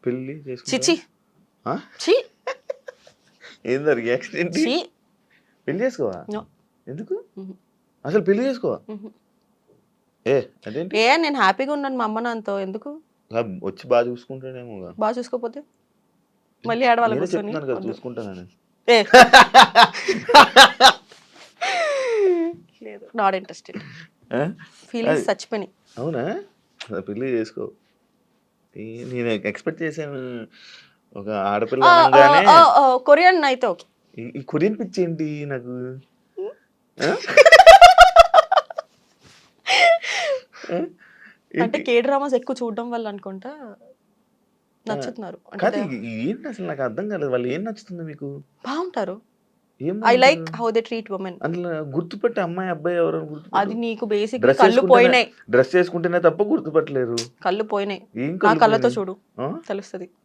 పెళ్లి చిచి ఆ? చి ఏందా రియాక్షన్ ఏంటి? చి పెళ్లి చేసుకోవా? No. ఎందుకు? Mhm. అసలు పెళ్లి చేసుకోవా? Mhm. అదేంటి? నేను హ్యాపీగా ఉన్నాను మా అమ్మ నాన్నతో ఎందుకు వచ్చి బాగా చూసుకుంటాడేమో. బాగా చూసుకోపోతే మళ్ళీ ఆడవాళ్ళ నేనే కూర్చొని చెప్తున్నాను కదా వద్దు. చూసుకుంటానని. ఏ లేదు నాట్ ఇంట్రెస్టెడ్ ఆ? ఫీలింగ్స్ చచ్చిపోయినాయి. అవునా? పెళ్లి చేసుకో. నేను ఎక్స్పెక్ట్ చేశాను ఒక ఆడపిల్ల అనగానే కొరియన్ అయితే ఓకే. ఈ కొరియన్ పిచ్చి ఏంటి నాకు? ఆ? ఆ? అంటే ఏంటి? కే డ్రామాస్ ఎక్కువ చూడడం వల్ల అనుకుంటా నచ్చుతున్నారు. కాదు అంటే ఏంటి అసలు నాకు అర్థం కాలేదు. వాళ్ళు ఏం నచ్చుతుంది మీకు? బాగుంటారు. ఏం ఐ లైక్ బాగుంటారు? How they treat women. అందులో గుర్తుపట్టే అమ్మాయి అబ్బాయి ఎవరు అది గుర్తుపట్టు? నీకు బేసిక్లీ డ్రెస్ కళ్ళు పోయినాయి. డ్రెస్ చేసుకుంటేనే తప్ప గుర్తుపట్టలేరు. కళ్ళు పోయినాయి. ఏం నా కళ్ళు కళ్ళతో పోయినాయి? చూడు ఆ? తెలుస్తుంది.